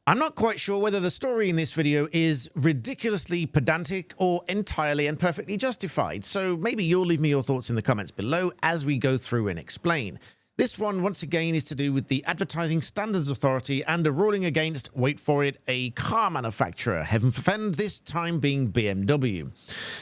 I'm not quite sure whether the story in this video is ridiculously pedantic or entirely and perfectly justified, so maybe you'll leave me your thoughts in the comments below as we go through and explain. This one, once again, is to do with the Advertising Standards Authority and a ruling against, wait for it, a car manufacturer, heaven forfend, this time being BMW.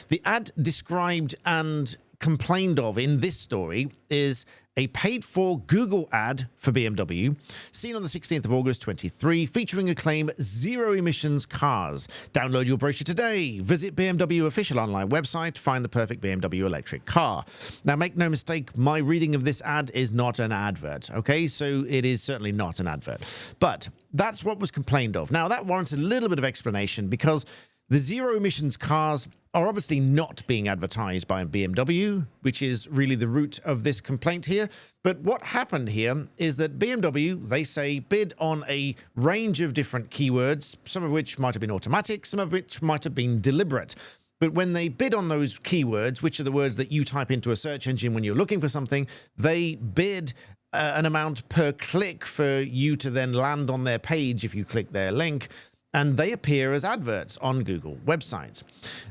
The ad described and complained of in this story is a paid-for Google ad for BMW, seen on the 16th of August 23, featuring a claim zero-emissions cars. Download your brochure today. Visit BMW official online website to find the perfect BMW electric car. Now, make no mistake, my reading of this ad is not an advert, okay? So it is certainly not an advert. But that's what was complained of. Now, that warrants a little bit of explanation because the zero-emissions cars are obviously not being advertised by BMW, which is really the root of this complaint here. But what happened here is that BMW, they say, bid on a range of different keywords, some of which might have been automatic, some of which might have been deliberate. But when they bid on those keywords, which are the words that you type into a search engine when you're looking for something, they bid an amount per click for you to then land on their page if you click their link. And they appear as adverts on Google websites.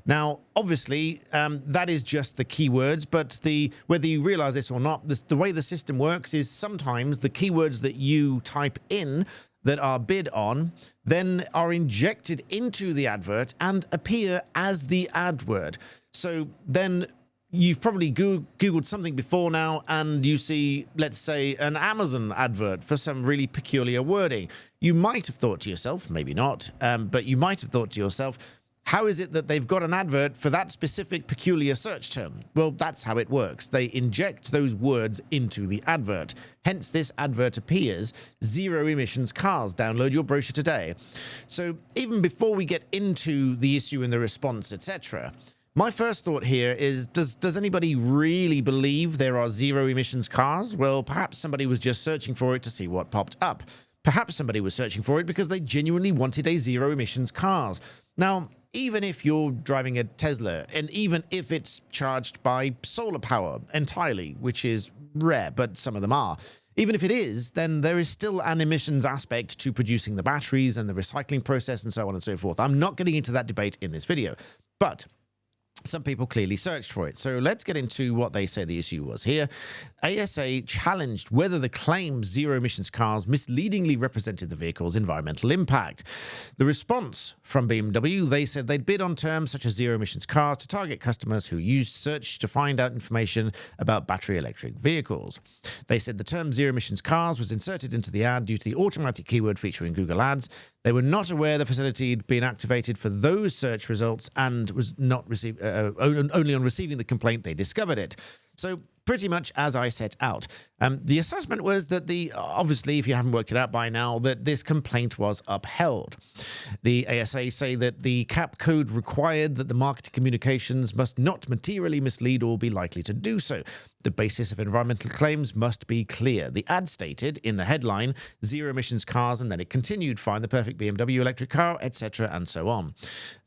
Now, obviously, that is just the keywords, but whether you realize this or not, the way the system works is sometimes the keywords that you type in that are bid on then are injected into the advert and appear as the ad word. So then you've probably Googled something before now and you see, let's say, an Amazon advert for some really peculiar wording. You might have thought to yourself, maybe not, but you might have thought to yourself, how is it that they've got an advert for that specific peculiar search term? Well, that's how it works. They inject those words into the advert. Hence, this advert appears, zero emissions cars, download your brochure today. So even before we get into the issue and the response, etc., my first thought here is, does anybody really believe there are zero emissions cars? Well, perhaps somebody was just searching for it to see what popped up. Perhaps somebody was searching for it because they genuinely wanted a zero emissions cars. Now, even if you're driving a Tesla, and even if it's charged by solar power entirely, which is rare, but some of them are, even if it is, then there is still an emissions aspect to producing the batteries and the recycling process and so on and so forth. I'm not getting into that debate in this video, but some people clearly searched for it. So let's get into what they say the issue was here. ASA challenged whether the claimed zero emissions cars misleadingly represented the vehicle's environmental impact. The response from BMW, they said they'd bid on terms such as zero emissions cars to target customers who used search to find out information about battery electric vehicles. They said the term zero emissions cars was inserted into the ad due to the automatic keyword feature in Google Ads. They were not aware the facility had been activated for those search results and was not received, only on receiving the complaint they discovered it. So pretty much as I set out. The assessment was that obviously, if you haven't worked it out by now, that this complaint was upheld. The ASA say that the CAP code required that the marketing communications must not materially mislead or be likely to do so. The basis of environmental claims must be clear. The ad stated in the headline, zero emissions cars, and then it continued, find the perfect BMW electric car, etc., and so on.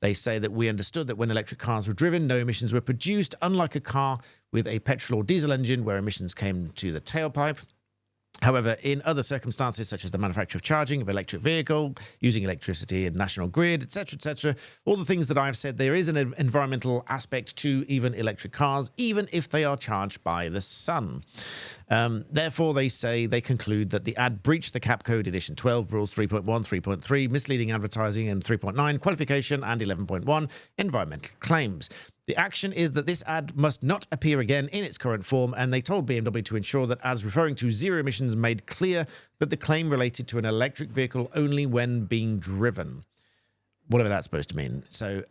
They say that we understood that when electric cars were driven, no emissions were produced, unlike a car with a petrol or diesel engine where emissions came to the tailpipe. However, in other circumstances, such as the manufacture of charging of electric vehicle, using electricity and national grid, etc., all the things that I've said, there is an environmental aspect to even electric cars, even if they are charged by the sun. Therefore, they conclude that the ad breached the CAP Code Edition 12, Rules 3.1, 3.3, misleading advertising, and 3.9, qualification, and 11.1, environmental claims. The action is that this ad must not appear again in its current form, and they told BMW to ensure that ads referring to zero emissions made clear that the claim related to an electric vehicle only when being driven. Whatever that's supposed to mean. So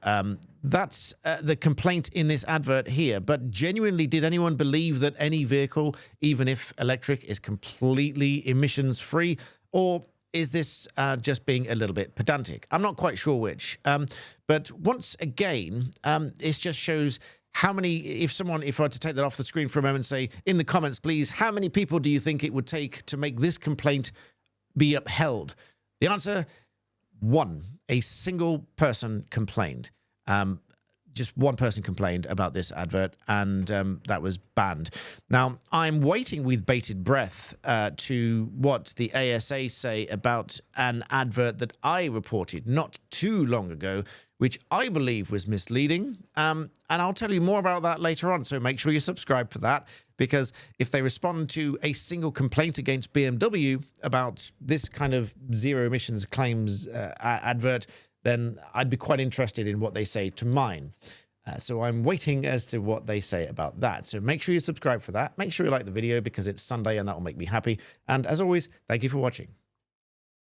that's the complaint in this advert here. But genuinely, did anyone believe that any vehicle, even if electric, is completely emissions-free? Or is this just being a little bit pedantic? I'm not quite sure which. But once again, it just shows how many, if I were to take that off the screen for a moment and say, in the comments, please, how many people do you think it would take to make this complaint be upheld? The answer, one. A single person complained. just one person complained about this advert, and that was banned. Now, I'm waiting with bated breath to what the ASA say about an advert that I reported not too long ago, which I believe was misleading. And I'll tell you more about that later on, so make sure you subscribe for that, because if they respond to a single complaint against BMW about this kind of zero emissions claims advert, then I'd be quite interested in what they say to mine. So I'm waiting as to what they say about that. So make sure you subscribe for that. Make sure you like the video because it's Sunday and that will make me happy. And as always, thank you for watching.